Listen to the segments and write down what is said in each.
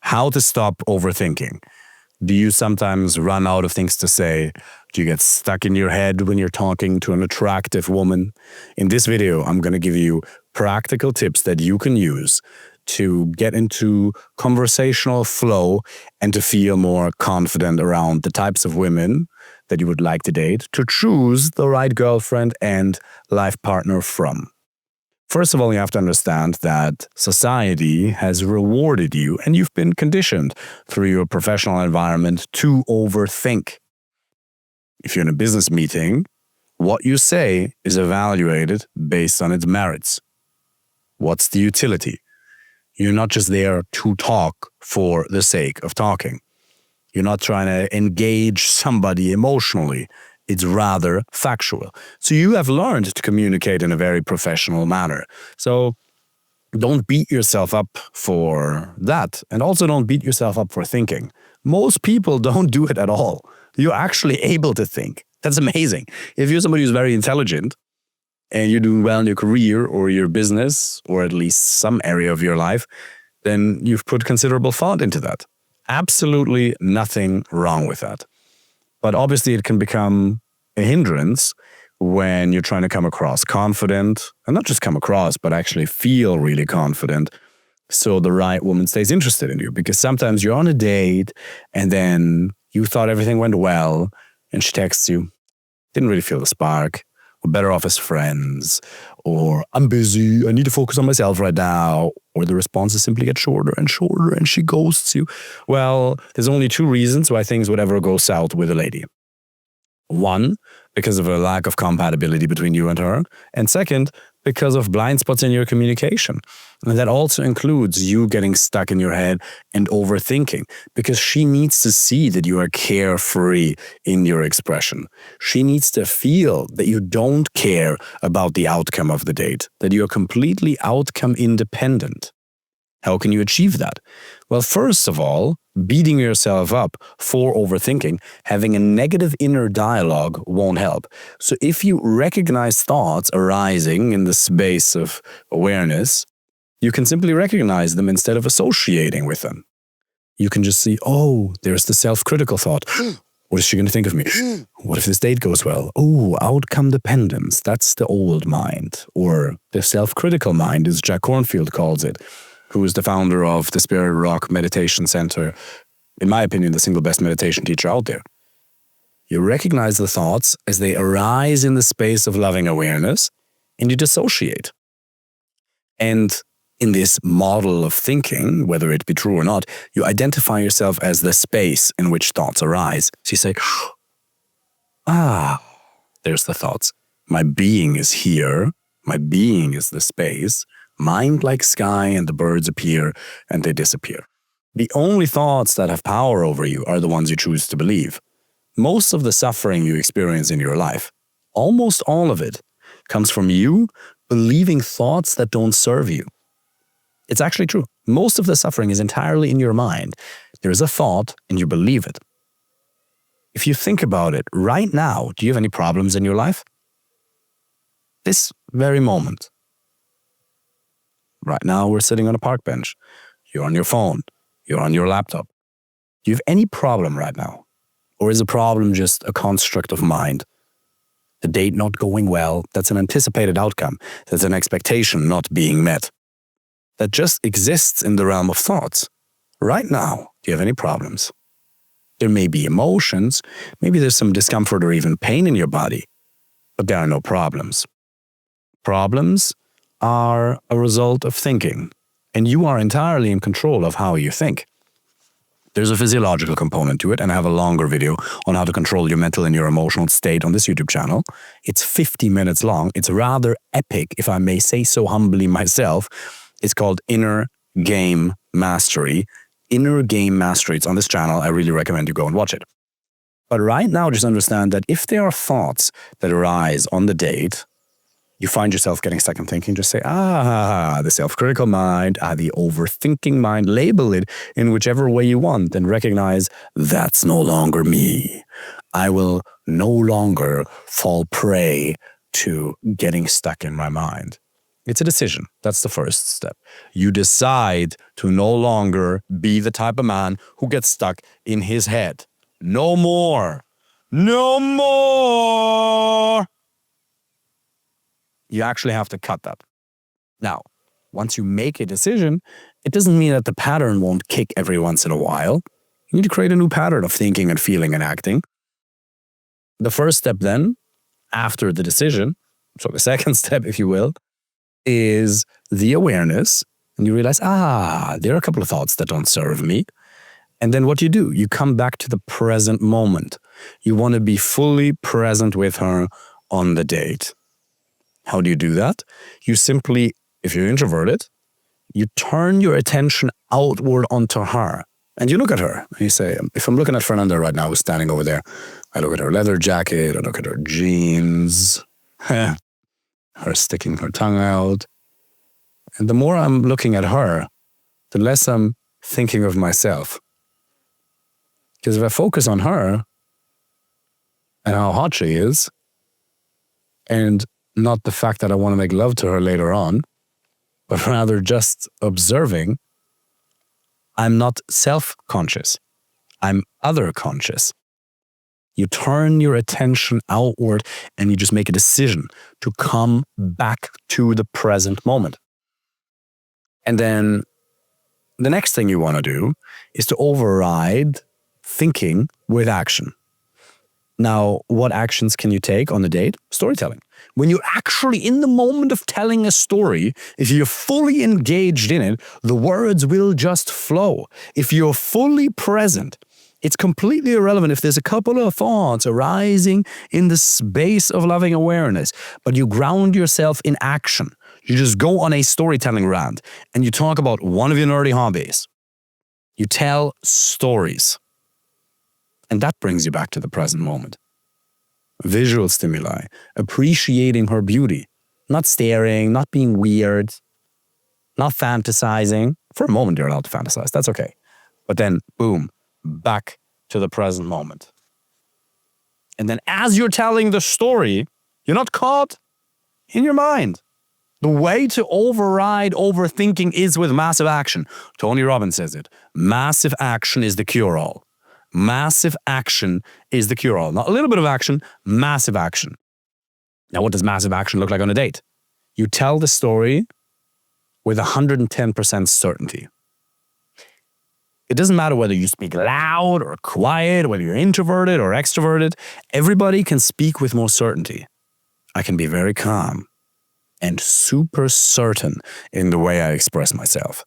How to stop overthinking. Do you sometimes run out of things to say? Do you get stuck in your head when you're talking to an attractive woman? In this video, I'm going to give you practical tips that you can use to get into conversational flow and to feel more confident around the types of women that you would like to date, to choose the right girlfriend and life partner from. First of all, you have to understand that society has rewarded you and you've been conditioned through your professional environment to overthink. If you're in a business meeting, what you say is evaluated based on its merits. What's the utility? You're not just there to talk for the sake of talking. You're not trying to engage somebody emotionally. It's rather factual. So you have learned to communicate in a very professional manner. So don't beat yourself up for that. And also don't beat yourself up for thinking. Most people don't do it at all. You're actually able to think. That's amazing. If you're somebody who's very intelligent and you're doing well in your career or your business, or at least some area of your life, then you've put considerable thought into that. Absolutely nothing wrong with that. But obviously it can become a hindrance when you're trying to come across confident, and not just come across, but actually feel really confident, so the right woman stays interested in you. Because sometimes you're on a date and then you thought everything went well and she texts you, didn't really feel the spark, we're better off as friends, or I'm busy, I need to focus on myself right now, or the responses simply get shorter and shorter and she ghosts you. Well, there's only two reasons why things would ever go south with a lady. One, because of a lack of compatibility between you and her. And second, because of blind spots in your communication. And that also includes you getting stuck in your head and overthinking, because she needs to see that you are carefree in your expression. She needs to feel that you don't care about the outcome of the date, that you are completely outcome independent. How can you achieve that? Well, first of all, beating yourself up for overthinking, having a negative inner dialogue won't help. So if you recognize thoughts arising in the space of awareness, you can simply recognize them instead of associating with them. You can just see, oh, there's the self-critical thought. What is she going to think of me? What if this date goes well? Oh, outcome dependence. That's the old mind. Or the self-critical mind, as Jack Kornfield calls it, who is the founder of the Spirit Rock Meditation Center, in my opinion, the single best meditation teacher out there. You recognize the thoughts as they arise in the space of loving awareness, and you dissociate. And in this model of thinking, whether it be true or not, you identify yourself as the space in which thoughts arise. So you say, there's the thoughts. My being is here. My being is the space. Mind like sky, and the birds appear and they disappear. The only thoughts that have power over you are the ones you choose to believe. Most of the suffering you experience in your life, almost all of it, comes from you believing thoughts that don't serve you. It's actually true. Most of the suffering is entirely in your mind. There's a thought and you believe it. If you think about it right now, do you have any problems in your life? This very moment. Right now, we're sitting on a park bench. You're on your phone. You're on your laptop. Do you have any problem right now? Or is a problem just a construct of mind? The date not going well, that's an anticipated outcome. That's an expectation not being met. That just exists in the realm of thoughts. Right now, do you have any problems? There may be emotions. Maybe there's some discomfort or even pain in your body. But there are no problems. Problems are a result of thinking, and you are entirely in control of how you think. There's a physiological component to it, and I have a longer video on how to control your mental and your emotional state on this YouTube channel. It's 50 minutes long. It's rather epic, if I may say so humbly myself. It's called Inner Game Mastery. Inner Game Mastery. It's on this channel. I really recommend you go and watch it. But right now, just understand that if there are thoughts that arise on the date, you find yourself getting stuck in thinking, just say, the self-critical mind, the overthinking mind, label it in whichever way you want, and recognize that's no longer me. I will no longer fall prey to getting stuck in my mind. It's a decision. That's the first step. You decide to no longer be the type of man who gets stuck in his head. No more. No more. You actually have to cut that. Now, once you make a decision, it doesn't mean that the pattern won't kick every once in a while. You need to create a new pattern of thinking and feeling and acting. The first step then, after the decision, so the second step, if you will, is the awareness. And you realize, there are a couple of thoughts that don't serve me. And then what do? You come back to the present moment. You want to be fully present with her on the date. How do you do that? You simply, if you're introverted, you turn your attention outward onto her. And you look at her. And you say, if I'm looking at Fernanda right now, who's standing over there, I look at her leather jacket, I look at her jeans, her sticking her tongue out. And the more I'm looking at her, the less I'm thinking of myself. Because if I focus on her and how hot she is, and not the fact that I want to make love to her later on, but rather just observing, I'm not self-conscious. I'm other-conscious. You turn your attention outward and you just make a decision to come back to the present moment. And then the next thing you want to do is to override thinking with action. Now, what actions can you take on the date? Storytelling. When you're actually in the moment of telling a story, if you're fully engaged in it, the words will just flow. If you're fully present, it's completely irrelevant if there's a couple of thoughts arising in the space of loving awareness, but you ground yourself in action. You just go on a storytelling rant and you talk about one of your nerdy hobbies. You tell stories. And that brings you back to the present moment. Visual stimuli, appreciating her beauty, not staring, not being weird, not fantasizing. For a moment, you're allowed to fantasize. That's okay. But then, boom, back to the present moment. And then as you're telling the story, you're not caught in your mind. The way to override overthinking is with massive action. Tony Robbins says it. Massive action is the cure-all. Massive action is the cure-all. Not a little bit of action, massive action. Now, what does massive action look like on a date? You tell the story with 110% certainty. It doesn't matter whether you speak loud or quiet, whether you're introverted or extroverted. Everybody can speak with more certainty. I can be very calm and super certain in the way I express myself.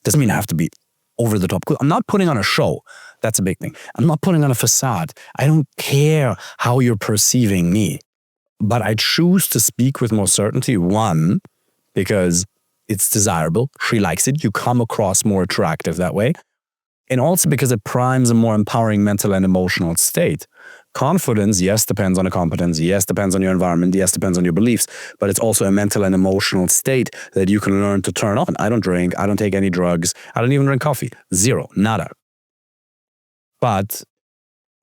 Doesn't mean I have to be over the top. I'm not putting on a show. That's a big thing. I'm not putting on a facade. I don't care how you're perceiving me. But I choose to speak with more certainty. One, because it's desirable. She likes it. You come across more attractive that way. And also because it primes a more empowering mental and emotional state. Confidence, yes, depends on the competence. Yes, depends on your environment. Yes, depends on your beliefs. But it's also a mental and emotional state that you can learn to turn on. I don't drink. I don't take any drugs. I don't even drink coffee. Zero. Nada. But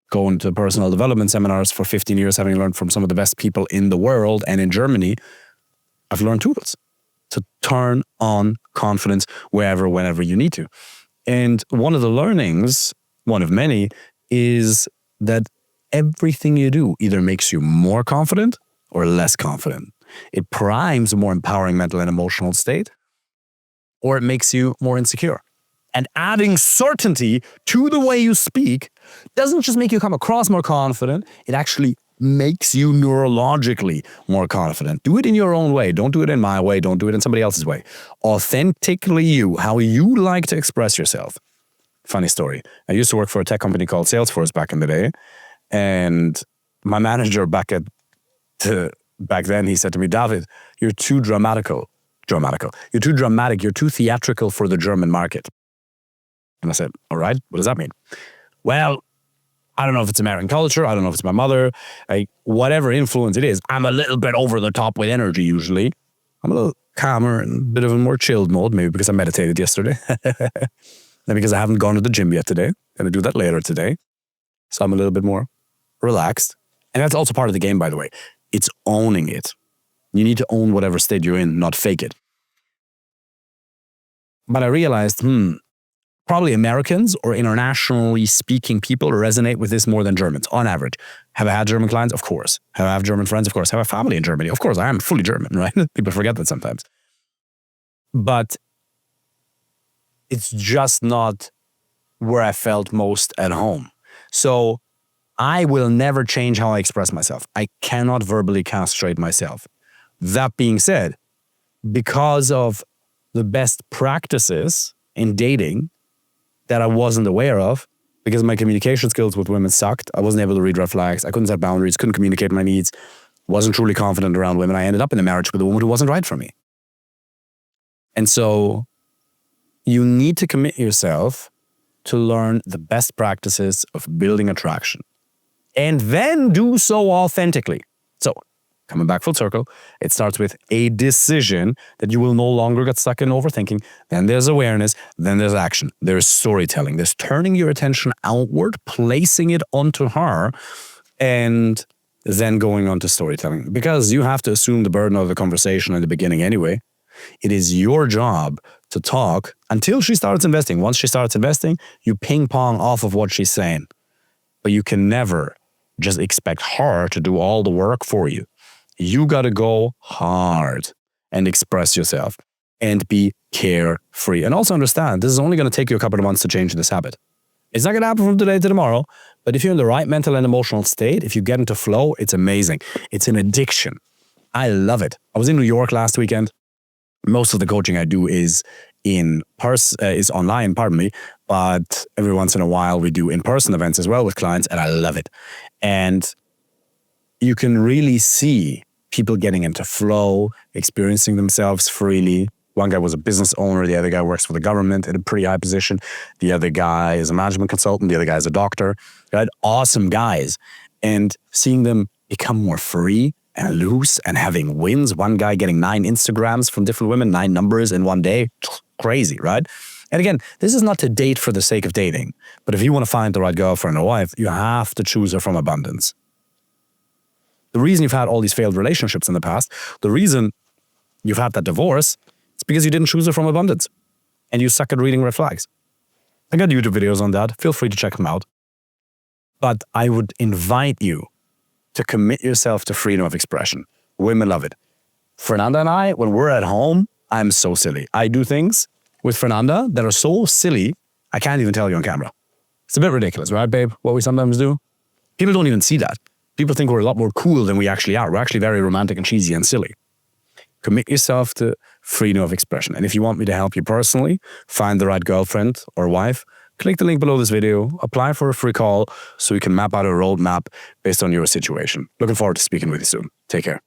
going to personal development seminars for 15 years, having learned from some of the best people in the world and in Germany, I've learned tools to turn on confidence wherever, whenever you need to. And one of the learnings, one of many, is that everything you do either makes you more confident or less confident. It primes a more empowering mental and emotional state, or it makes you more insecure. And adding certainty to the way you speak doesn't just make you come across more confident, it actually makes you neurologically more confident. Do it in your own way. Don't do it in my way. Don't do it in somebody else's way. Authentically you, how you like to express yourself. Funny story. I used to work for a tech company called Salesforce back in the day. And my manager back then, he said to me, David, you're too dramatical. You're too dramatic. You're too theatrical for the German market. And I said, all right, what does that mean? Well, I don't know if it's American culture. I don't know if it's my mother. Whatever influence it is, I'm a little bit over the top with energy usually. I'm a little calmer and a bit of a more chilled mode, maybe because I meditated yesterday. Then because I haven't gone to the gym yet today. Going to do that later today. So I'm a little bit more relaxed. And that's also part of the game, by the way. It's owning it. You need to own whatever state you're in, not fake it. But I realized, probably Americans or internationally speaking people resonate with this more than Germans on average. Have I had German clients? Of course. Have I have German friends? Of course. Have I family in Germany? Of course. I am fully German, right? People forget that sometimes. But it's just not where I felt most at home. So I will never change how I express myself. I cannot verbally castrate myself. That being said, because of the best practices in dating that I wasn't aware of, because my communication skills with women sucked. I wasn't able to read red flags. I couldn't set boundaries, couldn't communicate my needs, wasn't truly confident around women. I ended up in a marriage with a woman who wasn't right for me. And so you need to commit yourself to learn the best practices of building attraction and then do so authentically. So coming back full circle, it starts with a decision that you will no longer get stuck in overthinking. Then there's awareness. Then there's action. There's storytelling. There's turning your attention outward, placing it onto her, and then going on to storytelling. Because you have to assume the burden of the conversation in the beginning anyway. It is your job to talk until she starts investing. Once she starts investing, you ping pong off of what she's saying. But you can never just expect her to do all the work for you. You got to go hard and express yourself and be carefree. And also understand, this is only going to take you a couple of months to change this habit. It's not going to happen from today to tomorrow, but if you're in the right mental and emotional state, if you get into flow, it's amazing. It's an addiction. I love it. I was in New York last weekend. Most of the coaching I do is online, but every once in a while we do in-person events as well with clients, and I love it. And you can really see people getting into flow, experiencing themselves freely. One guy was a business owner. The other guy works for the government in a pretty high position. The other guy is a management consultant. The other guy is a doctor. Right? Awesome guys. And seeing them become more free and loose and having wins. One guy getting 9 Instagrams from different women, 9 numbers in one day. Crazy, right? And again, this is not to date for the sake of dating. But if you want to find the right girlfriend or wife, you have to choose her from abundance. The reason you've had all these failed relationships in the past, the reason you've had that divorce, it's because you didn't choose her from abundance. And you suck at reading red flags. I got YouTube videos on that. Feel free to check them out. But I would invite you to commit yourself to freedom of expression. Women love it. Fernanda and I, when we're at home, I'm so silly. I do things with Fernanda that are so silly, I can't even tell you on camera. It's a bit ridiculous, right, babe? What we sometimes do. People don't even see that. People think we're a lot more cool than we actually are. We're actually very romantic and cheesy and silly. Commit yourself to freedom of expression. And if you want me to help you personally, find the right girlfriend or wife, click the link below this video, apply for a free call so we can map out a roadmap based on your situation. Looking forward to speaking with you soon. Take care.